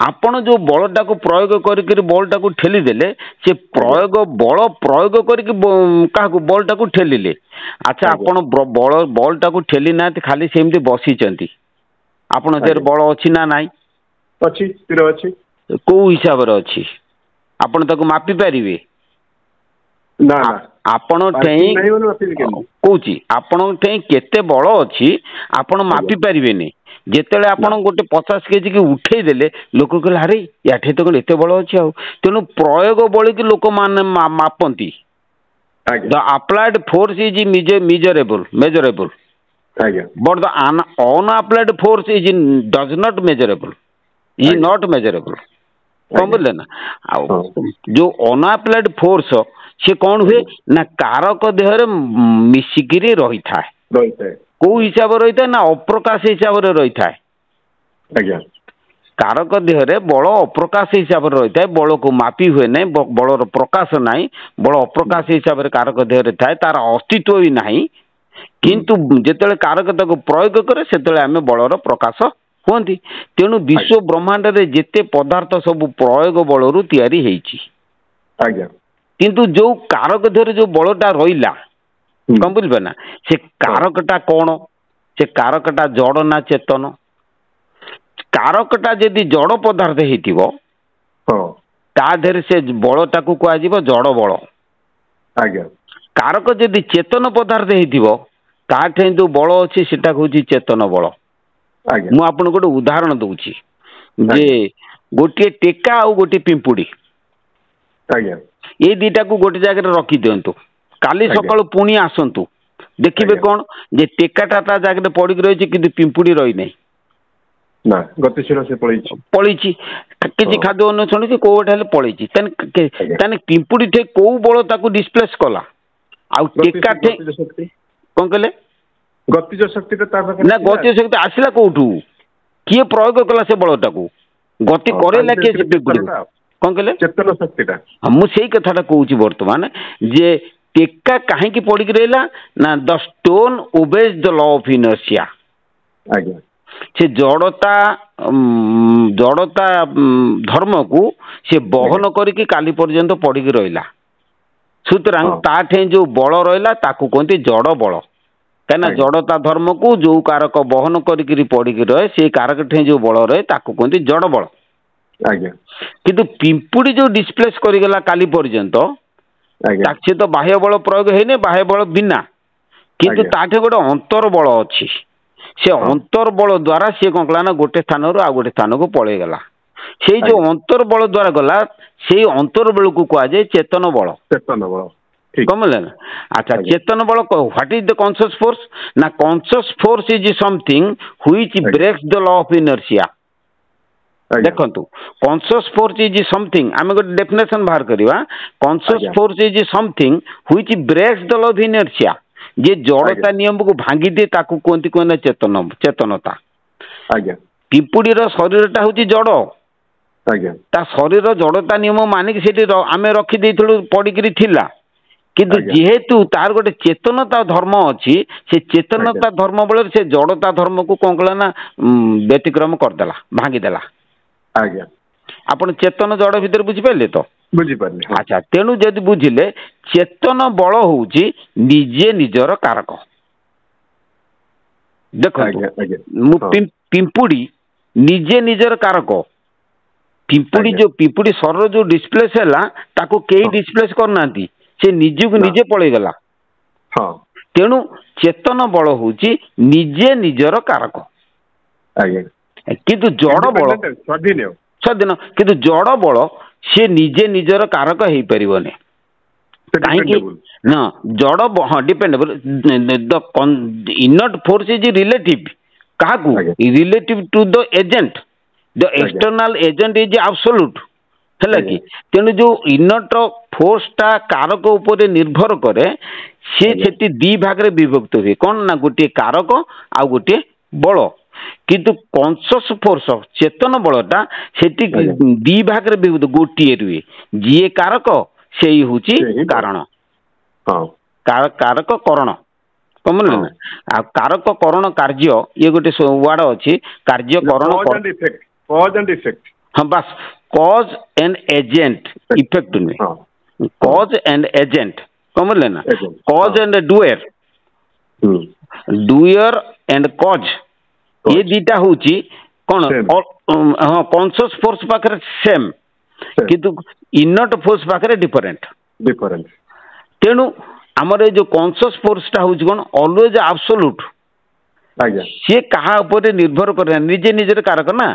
आपण जो बलटा को प्रयोग करके बलटा को ठेली देले से प्रयोग बल प्रयोग करके क्या बलटा को ठेलिले अच्छा आपण बल बलटा को ठेली ना खाली सेमती बसीचंती आपण देर बल अच्छी ना नाई अच्छी स्थिर अच्छी को हिसाब रे अच्छी आपण ताको मापी पारिबे ना आपण कौची आपण केते बल अच्छी आपण मापी पारिबेनी जेतेले आपण गोटे 50 केजी की उठे देले लोक कहले अरे याठे तो एते बल अच्छी आ तेणु प्रयोग बल की लोक मान मापंती the applied force is measurable but the unapplied force is does not measurable is not measurable कौन बोले ना जो अनअप्लाइड फोर्स से कौन हुए ना कारक देहरे मिसिकिरी रही थाए को हिसाब रही था ना अप्रकाश हिसाब से रही थाए कारक देहरे बल अप्रकाश हिसाब से रही थाए बल को मापी हुए नहीं बलर प्रकाश नहीं बल अप्रकाश हिसाब से कारक देहरे थाए तार अस्तित्व भी नहीं किंतु जेतेले कारक ताको प्रयोग करे सेतेले आमे बलर प्रकाश हुअंती तेणु विश्व ब्रह्मांड रे जेते पदार्थ सब प्रयोग बलरू तैयारी हेची किंतु जो कारक देहरे जो बलटा रहिला कम बुझे ना से कारकटा कौन से कारकटा जड़ ना चेतन कारकटा जदि जड़ पदार्थ हो देहरे से बलटा को कह जड़ बल कारक जदि चेतन पदार्थ होठे जो बल अच्छी सेटा हूँ चेतन बल मु आपन गोटे उदाहरण दूची जे गोटे टेका आ गोटे पिंपुड़ी ये दीटा को गोटे जगह रखी दिंतु काली सकाल पुणी आसतु देखिए कौन जे टेकाटा ता जगह पड़ी रही कि पिंपुड़ी रही नहीं गतिशील से पड़ी किसी खाद्य अन्वेषण की कोटे पड़ी ताने पिंपुड़ी ठे कौ बल ताको डिस्प्लेस कला आउ टेका ठे कौन कहले गतिज शक्ति ना गतिज शक्ति आसला कोठू किए प्रयोग कला से बलटा को गति करेला किए से पिंपुड़ी कौन कहले चेतन शक्तिटा मुझे कथाटा कहूँ बर्तमान जे टेका कहीं पड़ी रहा ना the stone obeys the law of inertia से जड़ता जड़ता धर्म को से बहन करके काली पर्यंत पड़ी रहा सुतरां ताठे जो बल रहा ताकू कहते जड़ बल कहीं जड़ता धर्म को जो कारक बहन करके पड़ी रहे से कारक ठे जो बल रहे ताकू कहते जड़ बल किंतु पिंपुड़ी जो डिस्प्लेस करगला काली पर्यंत से तो बाह्य बल प्रयोग है बाह्य बल बिना किंतु ताठे गोटे अंतर बल अच्छी से अंतर बल द्वारा सी कौन कला ना गोटे स्थान रू आ गोटे स्थान को पलि गला से जो अंतर बल द्वारा गला से अंतर बल को कह जाए चेतन बल कमले ना अच्छा चेतन बल what is the conscious force ना conscious force is something which breaks the law of inertia देखो कॉन्शियस फोर्स इज समथिंग आम गोटे डेफिनेशन बाहर करवा conscious force is something which breaks the law of inertia जे जड़ता नियम को भांगी दे ताकू कहते कहना चेतन चेतनता पिंपुड़ी शरीरटा हूँ जड़ ता शरीर जड़ता नियम मानिक से आम रखी पड़ी थिला किंतु जेहेतु तार गोटे चेतनता धर्म अच्छी से चेतनता धर्म बल से जड़ता धर्म को कौन कला ना व्यतिक्रम करदेला भांगीदेला आपण चेतन जड़ भीतर बुझिपारे तो बुझिपारे अच्छा तेणु जदि बुझिले चेतन बल होउची निजे निजर कारक देखो पिंपुड़ी निजे निजर कारक पिंपुड़ी जो पिंपुड़ी शरीर जो डिस्प्लेस है ताको कई डिस्प्लेस करना से निजे को निजे पलि गला तेणु चेतन बल होउची निजे निजर कारक किंतु जड़ बल स्वाधीन किंतु जड़ बल सी निजे निजर कारक हो पारे कहीं ना जड़ हाँ dependable the inert force is relative क्या relative to the agent the external agent is absolute है कि तेणु जो इनर्ट फोर्स टा कारक उपर निर्भर करे से दी भाग रे विभक्त हुए कौन ना गोटे कारक आ गोटे बल किंतु कॉन्शियस फोर्स चेतन बलटा से दी भाग रे विभक्त गोटे रुए जी कारक से ही हूँ कारण कारक करण कमल ना कारक करण कार्य ये गोटे वार्ड अच्छी कार्य करण हाँ बस कॉज एंड एजेंट इफेक्ट में कॉज एंड एजेंट कौन बोले ना कॉज एंड डुएर डुयर एंड कॉज ये दीटा हूँ कौन हाँ कॉन्शियस फोर्स पाखे सेम किंतु इनट फोर्स पाखे डिफरेंट डिफरेंट तेणु आमर जो कॉन्शियस फोर्स टा हूँ कौन ऑलवेज एब्सोल्यूट सी कहा ऊपर निर्भर करे निजे निजे कारक ना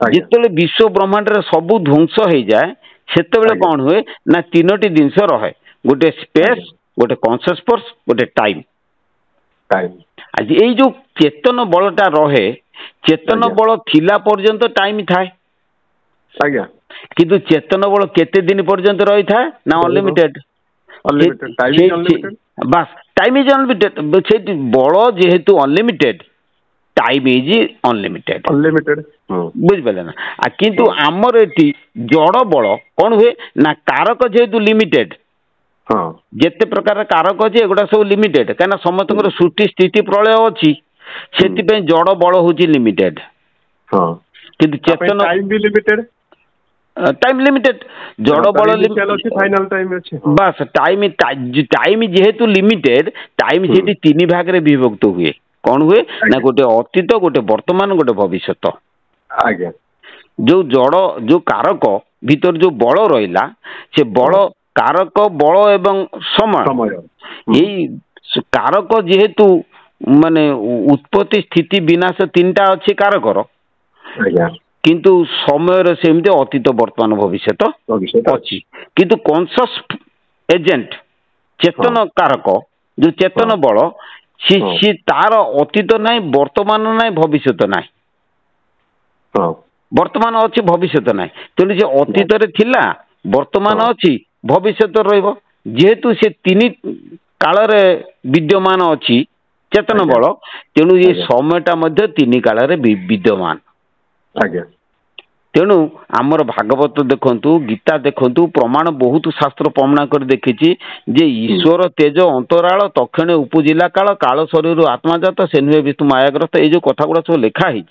जिते विश्व ब्रह्मांड सबू ध्वंस हो जाए से कौन हुए ना तीनोटी जिनस रहे गोटे स्पेस गोटे कॉन्शियस फोर्स गोटे टाइम आज ये जो चेतन बलटा रहे चेतन बल थिला पर्यंत टाइम थाए किंतु चेतन बल केते दिन पर्यंत रही था ना अनलिमिटेड बस टाइम इज अनलिमिटेड बल जेहेतु अनलिमिटेड टाइम इज अनलिमिटेड बुझिपारे ना किंतु आमर एटी जड़ बल कौन हुए ना कारक जेहेतु लिमिटेड जेते प्रकार कारक अच्छे एगुड़ा सब लिमिटेड कहीं समस्त सृष्टि स्थिति प्रलय अच्छी से जड़ बल हूँ लिमिटेड किंतु चेतन टाइम लिमिटेड जड़ बल फाइनल टाइम बस टाइम टाइम जेहेतु लिमिटेड टाइम से तीन भाग में विभक्त हुए कौन हुए ना गोटे अतीत गोटे वर्तमान गोटे भविष्यत जो जड़ जो कारक भीतर जो बल रहा से बल कारक बल एवं समय यही कारक जेहेतु माने उत्पत्ति स्थिति विनाश तीनटा अच्छी कारकर किंतु समय सेमती अतीत वर्तमान भविष्यत अच्छी किंतु कॉन्शियस एजेंट चेतन कारक जो चेतन बल सी तार अतीत ना वर्तमान ना भविष्यत ना वर्तमान अच्छी भविष्यत ना तेणु से अतीत थिला वर्तमान अच्छी भविष्यत जेहेतु से तीन काल विद्यमान अच्छी चेतन बल तेणु ये समयटा मध्य तीन काल विद्यमान तेणु आमर भागवत देखंतु गीता देखंतु प्रमाण बहुत शास्त्र प्रमाण कर देखी जे ईश्वर तेज अंतराल तक्षणे उपजिला काल काल शरीर आत्माजात से नुहे विष्णु मायाग्रस्त ये जो कथा गुड़ा सब लिखाई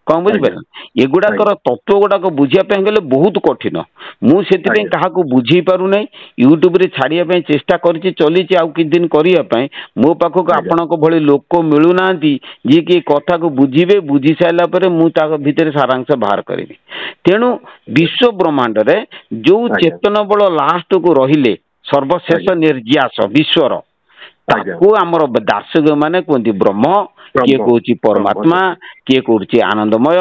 कौन बुझिपारे एगुड़ाकर तत्व गुड़ाक बुझापी गले बहुत कठिन मुझे क्या बुझे पारना यूट्यूब रे छाड़िया चेष्टा करी चली कि दिन करने मो पाखक आपण भली लोक मिलूना जी कि कथा को बुझे बुझी सारापर मुझे सारांश बाहर करी तेणु विश्व ब्रह्मांड रे जो चेतन बल लास्ट को रहिले सर्वशेष निर्यास विश्वर ताकू आमर दार्शनिक माने कहते ब्रह्म किए कौची परमात्मा किए कौची आनंदमय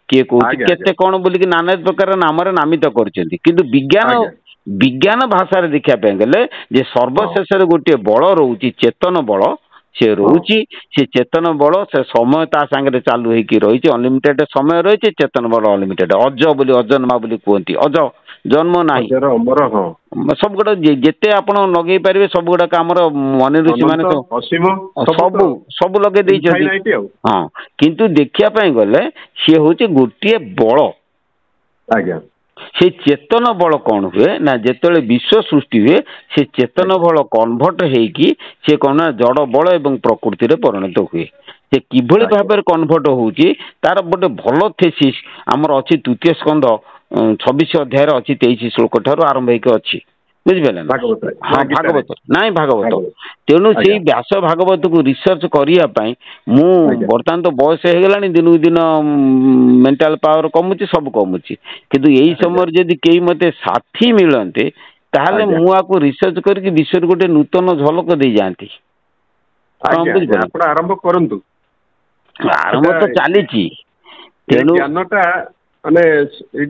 किए कौची केते कौन बोलिक नाना प्रकार नाम नामित करछंती किंतु विज्ञान विज्ञान भाषा रे देखा पे गले जे सर्वशेष गोटे बल रोची चेतन बल से रोची से चेतन बल से समय ता संगे चालू होई रही अनलिमिटेड समय रही चेतन बल अनलिमिटेड अज बोली अजन्मा बोली कहती अज जन्म नाही सब गुड़ा जिते आप लगे पारे सब गुड़ाक आम मन ऋषि मान सब सब लगे हाँ किंतु देखापी गले सी हूँ गोटे बल से चेतन बल कौन हुए ना जिते विश्व सृष्टि हुए से चेतन बल कन्भर्ट होगी से कौन जड़ बल एवं प्रकृति रे परिणत हुए से किभली भाव कन्भर्ट होची तार गोटे भल थेसिस आमर अच्छी तृतीय स्कंध 26 अध्याय अच्छी 23 श्लोक ठार आरंभ होगी बुझिपारे हाँ भागवत नाई भागवत तेणु से व्यास भागवत को रिसर्च करने मु बर्तमान तो बयस हो गला दिन दिन मेंटल पावर कमुची सब कमुची किंतु यही समय जदि कई मते साथी मिलते ताहले मु आपको रिसर्च करके विषय गोटे नूतन झलक दे जाती आरंभ करंतु आरंभ तो चली ज्ञानटा माने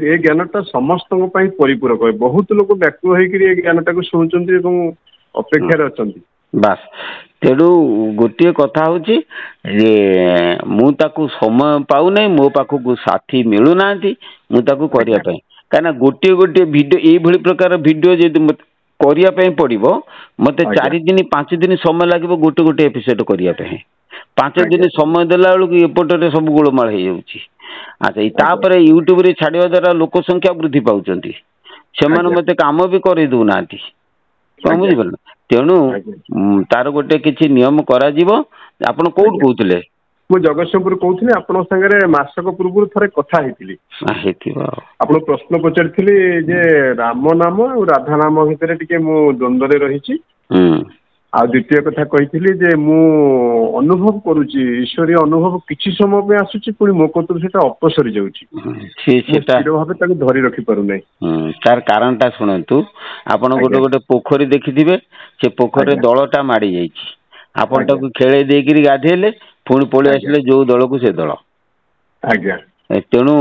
ए ज्ञानटा समस्त परिपूरक है बहुत लोग व्याकुल होकर ज्ञानटा को शुणुचंती एवं अपेक्षा अच्छी बास तेणु गोटे कथा हूँ मु समय पाऊना मो पाखक साथी मिलूना मुझे करने कहीं गोटे गोटे भिड ये प्रकार भिड जो करने पड़ो मत 4 दिन 5 दिन समय लगे गोटे गोटे एपिसोड करने 5 दिन समय देला बेलू एपटे सब गोलमाल हो जाऊँगी अच्छा तापर यूट्यूब रे छाड़िया द्वारा लोक संख्या वृद्धि पाँच से मत कम भी कर दौना बुझिपारे तेणु तार गोटे किसी नियम करा आपन कौट कहते ମୁଁ ଜଗତସିଂହପୁର କହୁଥିଲି ଆପଣଙ୍କ ସାଙ୍ଗରେ ମାସକ ପୂର୍ବରୁ ଥରେ କଥା ହେଇଥିଲି। ଆପଣ ପ୍ରଶ୍ନ ପଚାରିଥିଲି ଯେ ରାମ ନାମ ଆଉ ରାଧା ନାମ ଭିତରେ ଟିକେ ମୁଁ ଦ୍ୱନ୍ଦ୍ୱରେ ରହିଛି। ଆଉ ଦ୍ୱିତୀୟ କଥା କହିଥିଲି ଯେ ମୁଁ ଅନୁଭବ କରୁଛି ଈଶ୍ୱରୀୟ ଅନୁଭବ କିଛି ସମୟ ପାଇଁ ଆସୁଛି ପୁଣି ମୋ କତରୁ ସେଟା ଅପସରି ଯାଉଛି। ସ୍ଥିର ଭାବେ ତାକୁ ଧରି ରଖି ପାରୁନାହିଁ। ତାର କାରଣଟା ଶୁଣନ୍ତୁ, ଆପଣ ଗୋଟେ ପୋଖରୀ ଦେଖିଥିବେ, ସେ ପୋଖରୀରେ ଦଳଟା ମାଡି ଯାଇଛି, ଆପଣ ତାକୁ ଖେଳେଇ ଦେଇକିରି ଗାଧେଇଲେ, ପୁଣି ପଳେଇ ଆସିଲେ ଯୋଉ ଦଳକୁ ସେ ଦଳ। ଆଜ୍ଞା। ତେଣୁ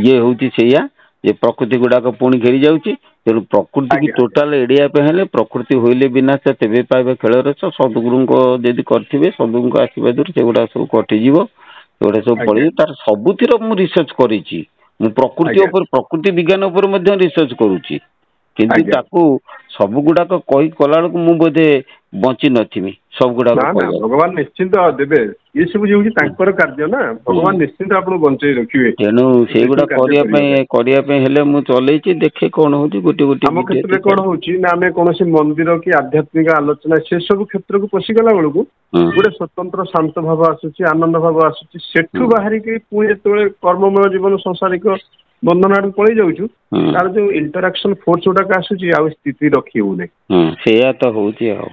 ଇଏ ହଉଛି ସେଇଆ ଯେ ପ୍ରକୃତି ଗୁଡାକ ପୁଣି ଘେରି ଯାଉଛି। ତେଣୁ ପ୍ରକୃତିକୁ ଟୋଟାଲ ଏଡିଆ ପାଇଁ ହେଲେ ପ୍ରକୃତି ହୋଇଲେ ବିନାଶ ତେବେ ପାଇବେ ଖେଳରେ ସଦଗୁରୁଙ୍କ ଯଦି କରିଥିବେ ସଦଗୁରୁଙ୍କ ଆଶୀର୍ବାଦରୁ ସେଗୁଡା ସବୁ କଟିଯିବ, ସେଗୁଡା ସବୁ ପଳେଇଯିବ। ତାର ସବୁଥିର ମୁଁ ରିସର୍ଚ୍ଚ କରିଛି, ମୁଁ ପ୍ରକୃତି ଉପରେ ପ୍ରକୃତି ବିଜ୍ଞାନ ଉପରେ ମଧ୍ୟ ରିସର୍ଚ୍ଚ କରୁଛି, କିନ୍ତୁ ତାକୁ ସବୁ ଗୁଡାକ କହି କଲା ବେଳକୁ ମୁଁ ବୋଧେ ବଞ୍ଚି ନଥିବି ସବୁ ଗୁଡାକ। ଭଗବାନ ନିଶ୍ଚିନ୍ତ ଦେବେ, ଏ ସବୁ ହେଉଛି ତାଙ୍କର କାର୍ଯ୍ୟ ନା, ଭଗବାନ ନିଶ୍ଚିନ୍ତ ଆପଣଙ୍କୁ ବଞ୍ଚେଇ ରଖିବେ। ତେଣୁ ସେଇଗୁଡା କରିବା ପାଇଁ ହେଲେ ମୁଁ ଚଲେଇଛି, ଦେଖେ କଣ ହଉଛି। ଗୋଟେ ଆମ କ୍ଷେତ୍ରରେ କଣ ହଉଛି ନା, ଆମେ କୌଣସି ମନ୍ଦିର କି ଆଧ୍ୟାତ୍ମିକ ଆଲୋଚନା ସେ ସବୁ କ୍ଷେତ୍ରକୁ ପଶିଗଲା ବେଳକୁ ଗୋଟେ ସ୍ୱତନ୍ତ୍ର ଶାନ୍ତ ଭାବ ଆସୁଛି, ଆନନ୍ଦ ଭାବ ଆସୁଛି। ସେଠୁ ବାହାରିକି ପୁଣି ଯେତେବେଳେ କର୍ମମୟ ଜୀବନ ସଂସାରିକ ବନ୍ଧନ ଆଡକୁ ପଳେଇ ଯାଉଛୁ, ତାର ଯୋଉ ଇଣ୍ଟରାକ୍ସନ ଫୋର୍ସ ଗୁଡାକ ଆସୁଛି ଆଉ ସ୍ଥିତି ରଖି ହଉନାହିଁ। ସେଇଆ ତ ହଉଛି ଆଉ।